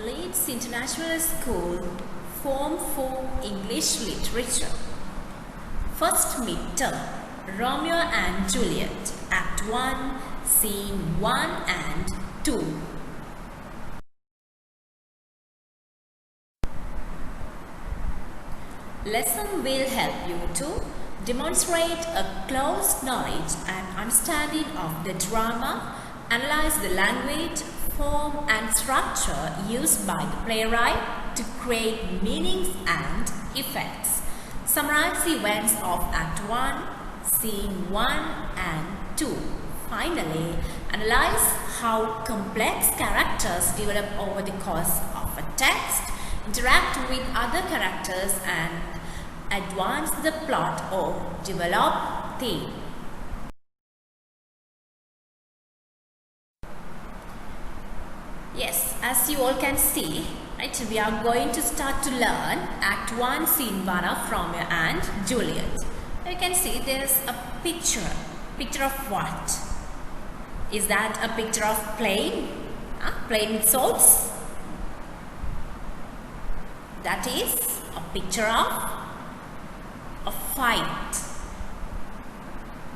Leeds International School, Form 4 English Literature. First midterm, Romeo and Juliet, Act 1, Scene 1 and 2. Lesson will help you to demonstrate a close knowledge and understanding of the drama, analyze the language, form and structure used by the playwright to create meanings and effects. Summarize the events of Act 1, Scene 1 and 2. Finally, analyze how complex characters develop over the course of a text, interact with other characters and advance the plot or develop theme. Yes, as you all can see, right, we are going to start to learn Act 1, Scene 1 of Romeo and Juliet. You can see there is a picture. Picture of what? Is that a picture of playing? Playing with swords? That is a picture of a fight.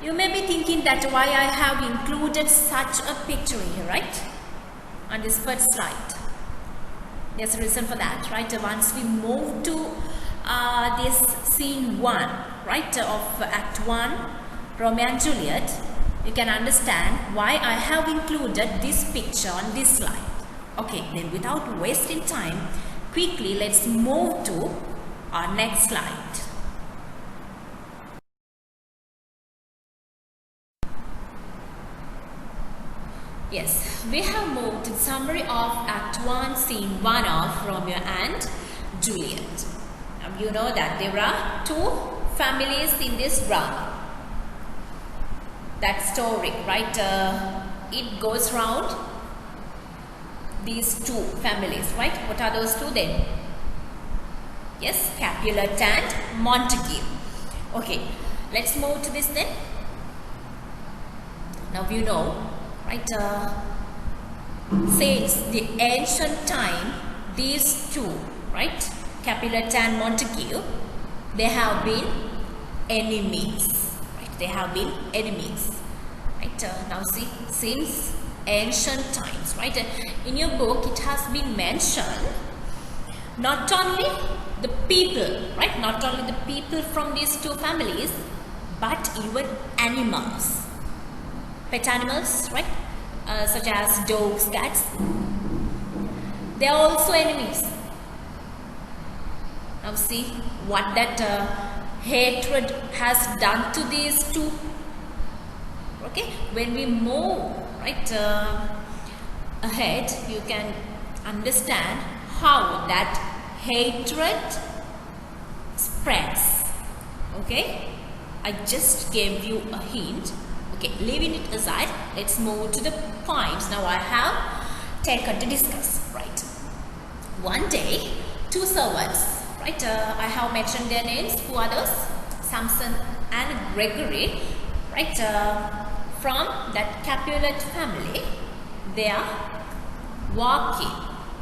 You may be thinking that why I have included such a picture here, right? On this first slide. There's a reason for that, right? Once we move to this scene 1, right, of Act 1, Romeo and Juliet, you can understand why I have included this picture on this slide. Okay, then without wasting time, quickly let's move to our next slide. Yes, we have moved to the summary of Act 1, Scene 1 of Romeo and Juliet. Now you know that there are two families in this drama. That story, right? It goes round these two families, right? What are those two then? Yes, Capulet and Montague. Okay, let's move to this then. Now you know, right, since the ancient time, these two, right, Capulet and Montague, they have been enemies, right? They have been enemies, right? Now see, since ancient times, right? In your book, it has been mentioned not only the people, right? Not only the people from these two families, but even animals. Pet animals, right? Such as dogs, cats. They are also enemies. Now see what that hatred has done to these two. Okay, when we move right ahead, you can understand how that hatred spreads. Okay, I just gave you a hint. Okay, leaving it aside, let's move to the points now I have taken to discuss, right? One day, two servants, right? I have mentioned their names. Who are those? Samson and Gregory, right? From that Capulet family, they are walking,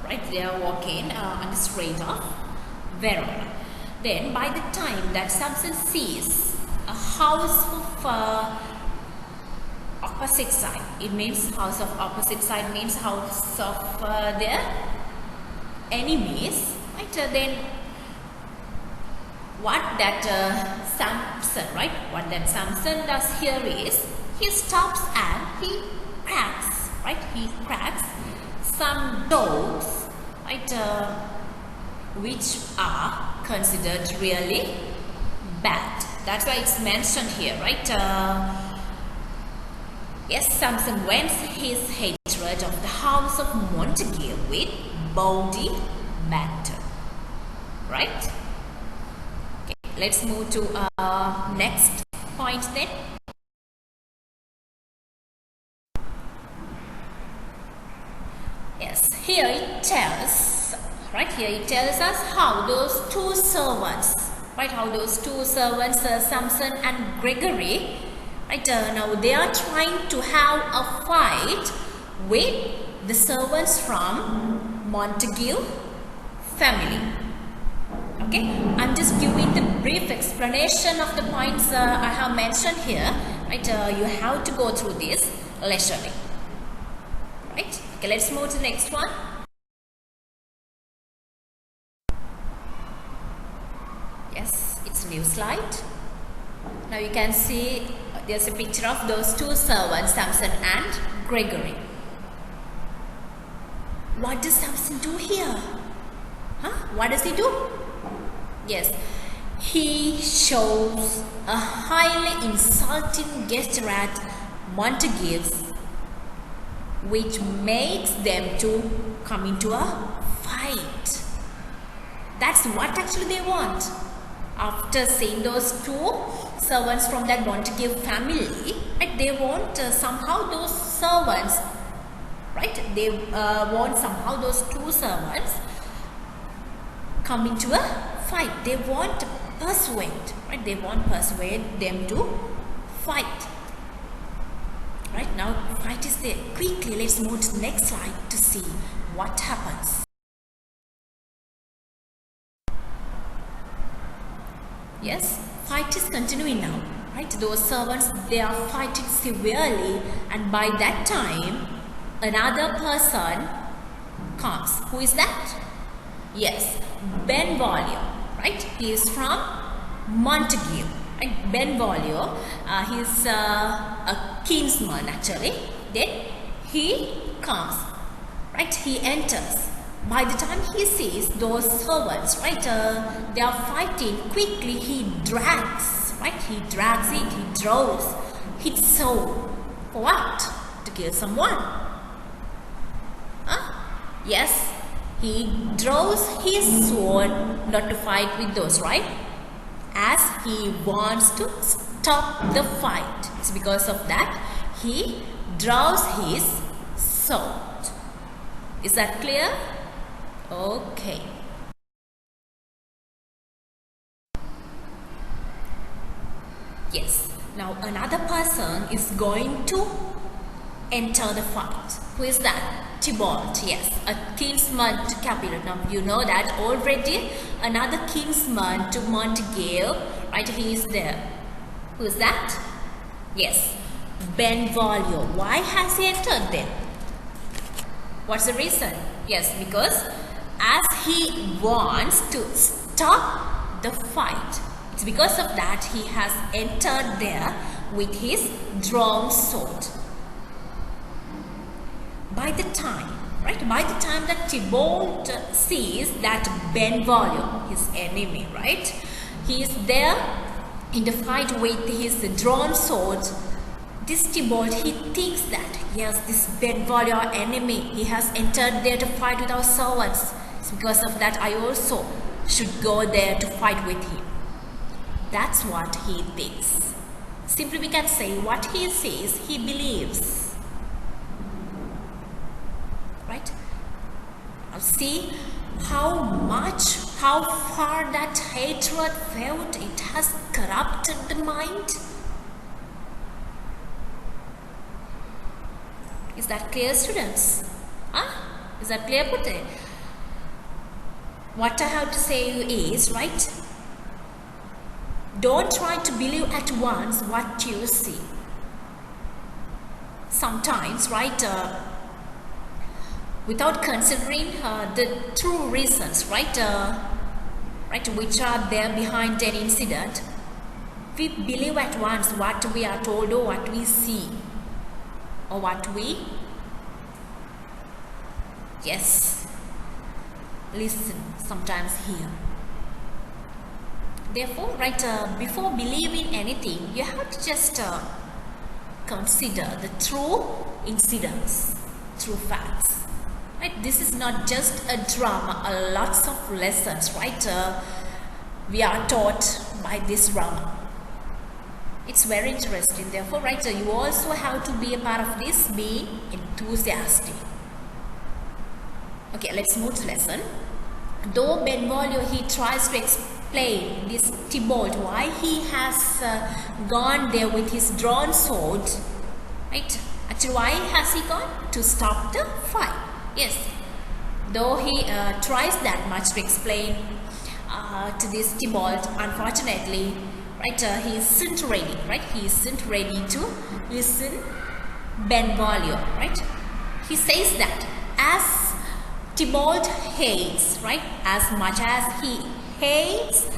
right? They are walking on the street of Verona. Then, by the time that Samson sees a house of opposite side, it means house of opposite side means house of their enemies, right? Then what that Samson, right? What that Samson does here is he stops and he cracks, right? He cracks some dogs, right? Which are considered really bad. That's why it's mentioned here, right? Yes, Samson vents his hatred of the house of Montague with bawdy banter. Right? Okay, let's move to next point then. Yes, here it tells, right? Here it tells us how those two servants, right? How those two servants, Samson and Gregory, right, now they are trying to have a fight with the servants from Montague family. Okay, I'm just giving the brief explanation of the points I have mentioned here. Right, you have to go through this leisurely. Right. Okay, let's move to the next one. Yes, it's a new slide. Now you can see there's a picture of those two servants, Samson and Gregory. What does Samson do here? Huh? What does he do? Yes, he shows a highly insulting gesture at Montagues, which makes them to come into a fight. That's what actually they want. After seeing those two servants from that Montague family, right, they want somehow those servants, right, they want somehow those two servants come into a fight. They want to persuade, right, they want to persuade them to fight. Right, now fight is there. Quickly, let's move to the next slide to see what happens. Yes, fight is continuing now. Right, those servants, they are fighting severely, and by that time another person comes. Who is that? Yes, Benvolio. Right, he is from Montague. Right, Benvolio, he is a kinsman actually. Then he comes. Right, he enters. By the time he sees those servants, right, they are fighting, quickly he drags, right, he drags it, he draws his sword. For what? To kill someone. Huh? Yes, he draws his sword not to fight with those, right, as he wants to stop the fight. It's because of that he draws his sword. Is that clear? Okay. Yes. Now another person is going to enter the fight. Who is that? Tybalt. Yes, a kinsman to Capulet. Now you know that already. Another kinsman to Montague. Right? He is there. Who is that? Yes, Benvolio. Why has he entered there? What's the reason? Yes, because as he wants to stop the fight, it's because of that he has entered there with his drawn sword. By the time that Tybalt sees that Benvolio, his enemy, right, he is there in the fight with his drawn sword. This Tybalt, he thinks that yes, this Benvolio, our enemy, he has entered there to fight with our servants. It's because of that I also should go there to fight with him. That's what he thinks. Simply we can say what he says, he believes. Right? Now see how far that hatred felt, it has corrupted the mind. Is that clear, students? Huh? Is that clear, Pute? What I have to say is, right, don't try to believe at once what you see. Sometimes, right, without considering the true reasons, right, which are there behind an incident, we believe at once what we are told or what we see or what we, yes, listen, sometimes hear. Therefore, right, before believing anything, you have to just consider the true incidents, true facts. Right? This is not just a drama, lots of lessons, right? We are taught by this drama. It's very interesting. Therefore, right, you also have to be a part of this, be enthusiastic. Okay, let's move to lesson. Though Benvolio, he tries to explain this Tybalt why he has gone there with his drawn sword, right? Actually, why has he gone? To stop the fight. Yes, Though he tries that much to explain to this Tybalt, unfortunately, right, he isn't ready, right? He isn't ready to listen Benvolio, right? He says that as Tybalt hates, right, as much as he hates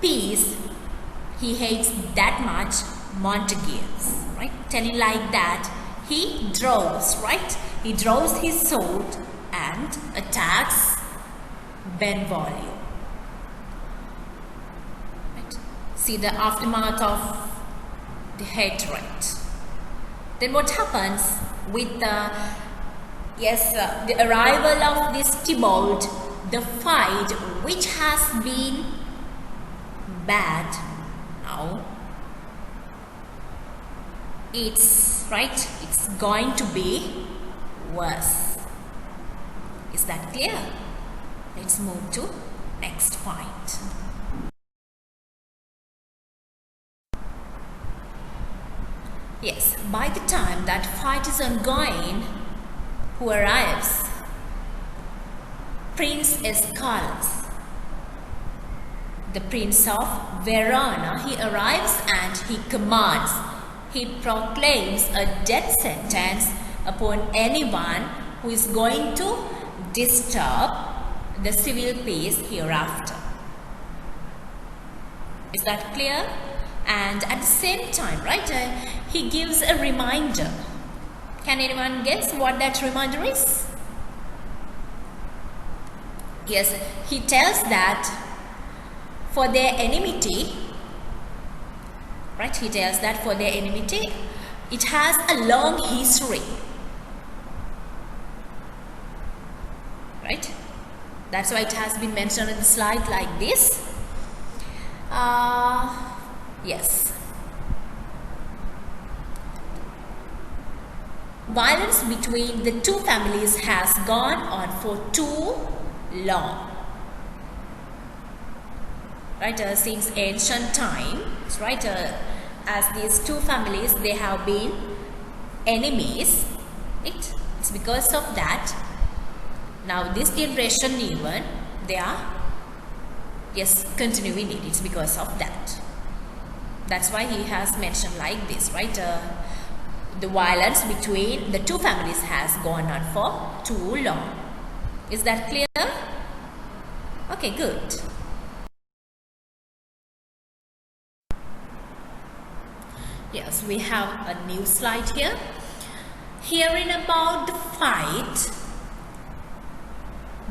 peace, he hates that much Montagues, right? Telling like that, he draws, right? He draws his sword and attacks Benvolio. Right? See the aftermath of the hatred. Then what happens with the arrival of this Tybalt, the fight which has been bad now, it's going to be worse. Is that clear? Let's move to next point. Yes, by the time that fight is ongoing, who arrives? Prince Escalus, the Prince of Verona. He arrives and he commands, he proclaims a death sentence upon anyone who is going to disturb the civil peace hereafter. Is that clear? And at the same time, right, he gives a reminder. Can anyone guess what that reminder is? Yes, he tells that for their enmity, right, he tells that for their enmity, it has a long history. Right? That's why it has been mentioned in the slide like this. Yes. Violence between the two families has gone on for too long. Right? Since ancient times, right? As these two families, they have been enemies. Right? It's because of that. Now this generation even, they are, yes, continuing it. It's because of that. That's why he has mentioned like this, right? The violence between the two families has gone on for too long. Is that clear? Okay, good. Yes, we have a new slide here. Hearing about the fight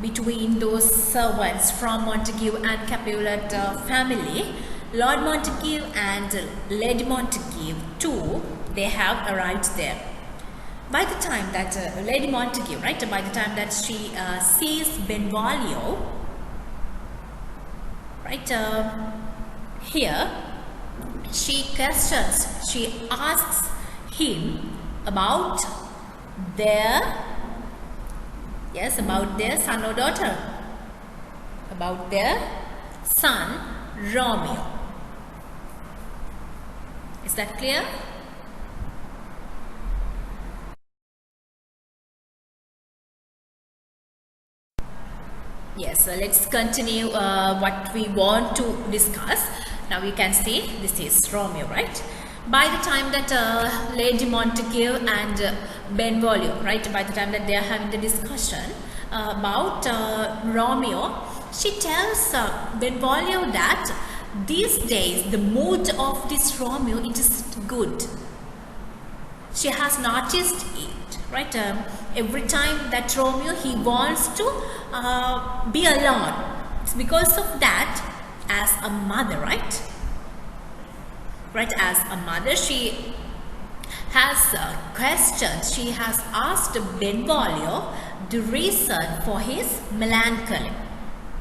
between those servants from Montague and Capulet family, Lord Montague and Lady Montague too, they have arrived there. By the time that Lady Montague, right, by the time that she sees Benvolio, right, here, she questions, she asks him about their, yes, about their son or daughter, about their son Romeo. Is that clear? Yes, so let's continue what we want to discuss. Now you can see this is Romeo, right? By the time that Lady Montague and Benvolio, right, by the time that they are having the discussion about Romeo, she tells Benvolio that these days the mood of this Romeo, it is good. She has noticed it, right? Every time that Romeo, he wants to be alone. It's because of that, as a mother, right? Right, as a mother, she has questioned, she has asked Benvolio the reason for his melancholy.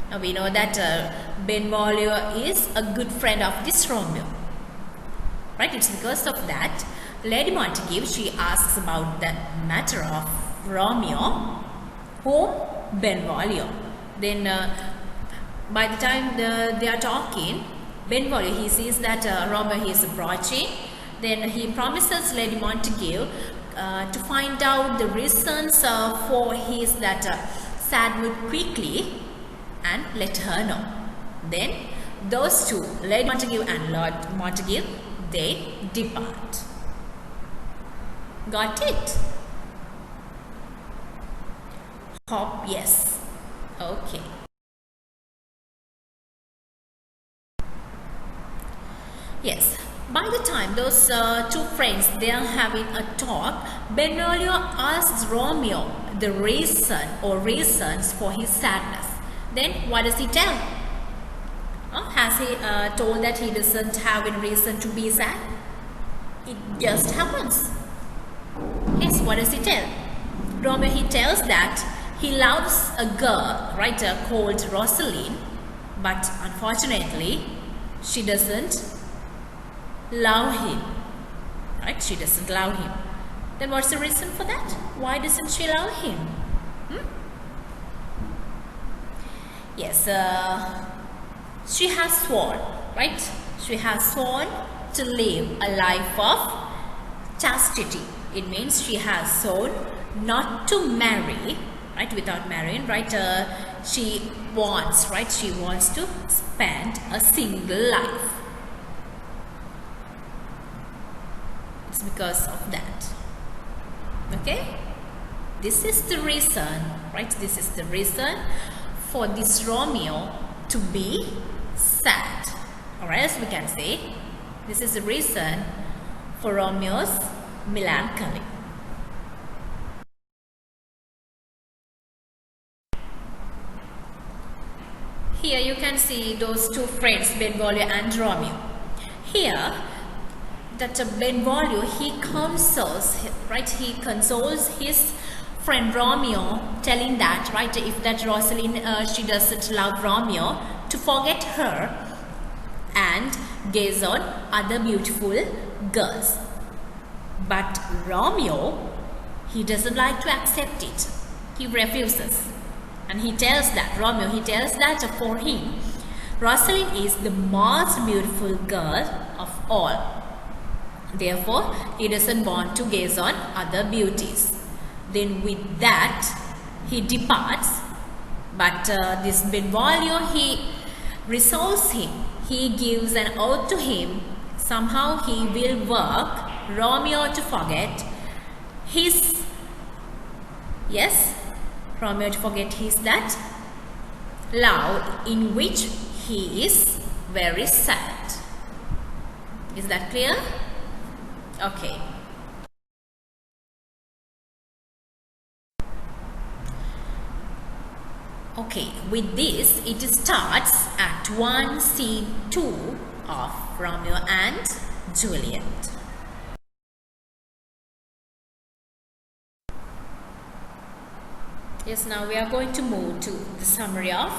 Now we know that Benvolio is a good friend of this Romeo, right? It's because of that Lady Montague, she asks about the matter of Romeo, whom Benvolio. Then by the time they are talking, Benvolio, he sees that Romeo, he is approaching. Then he promises Lady Montague to find out the reasons for his that sad mood quickly and let her know. Then those two, Lady Montague and Lord Montague, they depart. Got it? Hope yes. Okay. Yes. By the time those two friends they are having a talk, Benvolio asks Romeo the reason or reasons for his sadness. Then what does he tell? Has he told that he doesn't have any reason to be sad? It just happens. Yes, what does he tell? Romeo, he tells that he loves a girl, right, called Rosaline, but unfortunately, she doesn't love him, right? She doesn't love him. Then what's the reason for that? Why doesn't she love him? Yes, she has sworn, right? She has sworn to live a life of chastity. It means she has sworn not to marry, right? Without marrying, right? She wants, right? She wants to spend a single life. It's because of that. Okay? This is the reason, right? This is the reason for this Romeo to be sad. Or else we can say, this is the reason for Romeo's melancholy. Here you can see those two friends, Benvolio and Romeo. Here, that Benvolio, he consoles, right? He consoles his friend Romeo, telling that, right, if that Rosaline, she doesn't love Romeo, to forget her and gaze on other beautiful girls. But Romeo, he doesn't like to accept it. He refuses. And he tells that, Romeo, he tells that for him, Rosaline is the most beautiful girl of all. Therefore, he doesn't want to gaze on other beauties. Then with that, he departs. But this Benvolio, he resolves him. He gives an oath to him. Somehow he will work Romeo to forget his, yes, Romeo to forget his that love in which he is very sad. Is that clear? Okay. Okay, with this, it starts Act 1, Scene 2 of Romeo and Juliet. Yes, now we are going to move to the summary of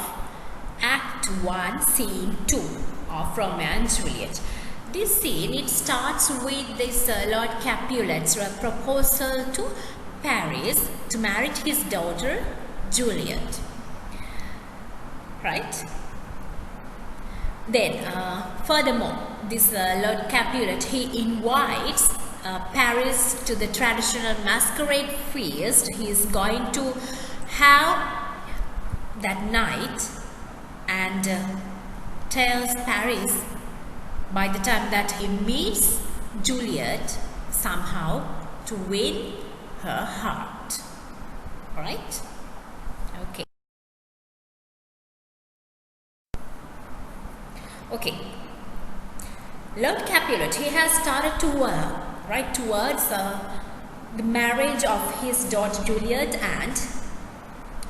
Act 1, Scene 2 of Romeo and Juliet. This scene, it starts with this Lord Capulet's proposal to Paris to marry his daughter Juliet. Right? Then, furthermore, this Lord Capulet, he invites Paris to the traditional masquerade feast he is going to have that night, and tells Paris by the time that he meets Juliet somehow to win her heart. Alright? Okay. Okay. Lord Capulet, he has started to work, right, towards the marriage of his daughter Juliet and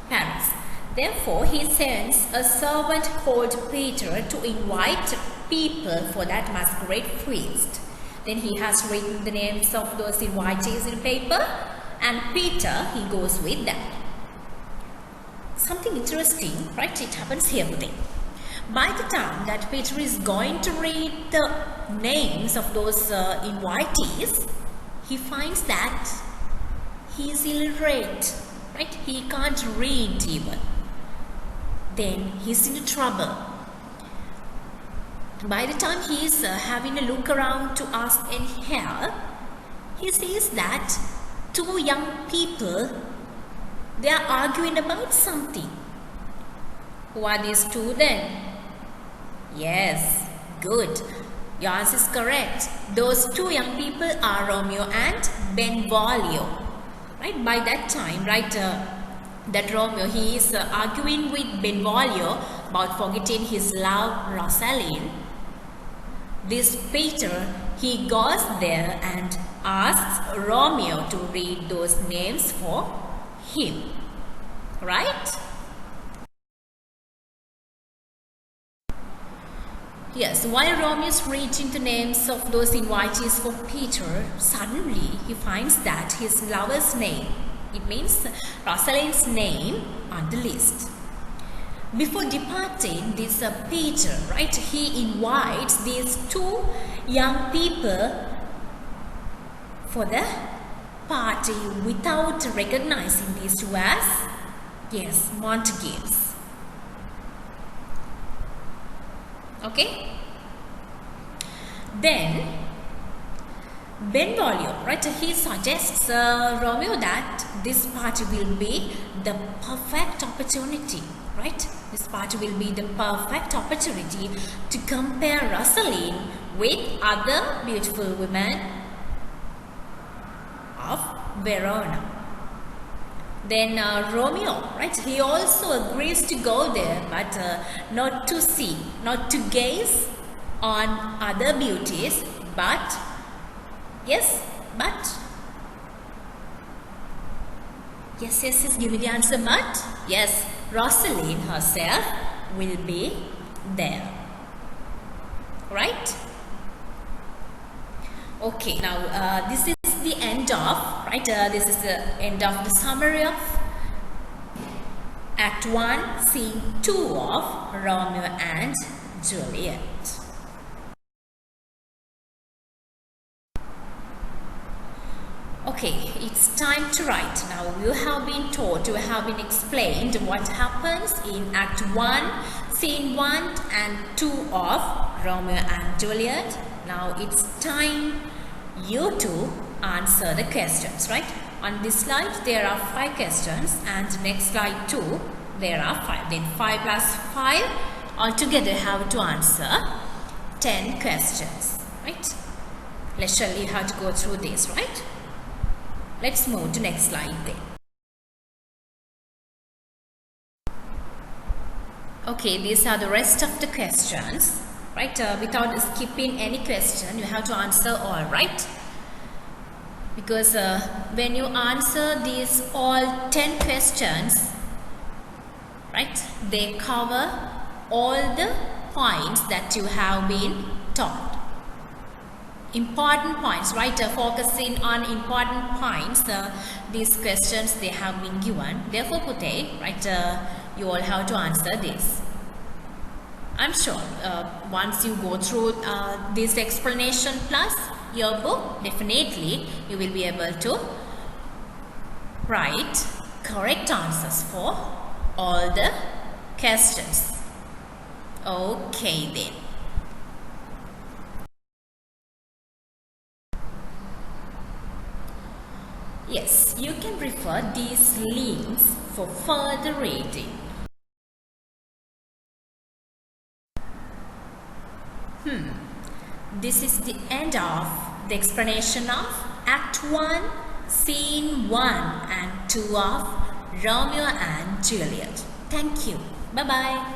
Paris. Therefore, he sends a servant called Peter to invite people for that masquerade feast. Then he has written the names of those invitees in paper, and Peter, he goes with that. Something interesting, right, it happens here today. By the time that Peter is going to read the names of those invitees, he finds that he is illiterate, right? He can't read even. Then he's in trouble. By the time he is having a look around to ask any help, he sees that two young people, they are arguing about something. Who are these two then? Yes, good. Your answer is correct. Those two young people are Romeo and Benvolio. Right? By that time, right, that Romeo, he is arguing with Benvolio about forgetting his love, Rosaline. This Peter, he goes there and asks Romeo to read those names for him. Right? Yes, while Romeo is reading the names of those invitees for Peter, suddenly he finds that his lover's name, it means Rosaline's name, on the list. Before departing, this Peter, right, he invites these two young people for the party without recognizing these two as, yes, Montagues. Okay. Then Benvolio, right, he suggests Romeo that this party will be the perfect opportunity, right? This party will be the perfect opportunity to compare Rosaline with other beautiful women of Verona. Then Romeo, right, he also agrees to go there, but not to see, not to gaze on other beauties, but, yes, give me the answer, but, yes, Rosaline herself will be there, right? Okay, now this is the end of, right, this is the end of the summary of Act 1, Scene 2 of Romeo and Juliet. Okay, it's time to write. Now you have been taught, you have been explained what happens in Act 1, Scene 1 and 2 of Romeo and Juliet. Now it's time you to answer the questions, right? On this slide there are 5 questions and next slide too there are 5. Then 5 plus 5 altogether have to answer 10 questions, right? Let's surely have to go through this, right? Let's move to next slide then. Okay, these are the rest of the questions, right? Without skipping any question, you have to answer all, right? Because when you answer these all 10 questions, right, they cover all the points that you have been taught. Important points, right? Focusing on important points, these questions they have been given. Therefore, Pute, right, you all have to answer this. I'm sure once you go through this explanation plus your book, definitely you will be able to write correct answers for all the questions. Okay then. Yes, you can refer these links for further reading. This is the end of the explanation of Act 1, Scene 1 and 2 of Romeo and Juliet. Thank you. Bye-bye.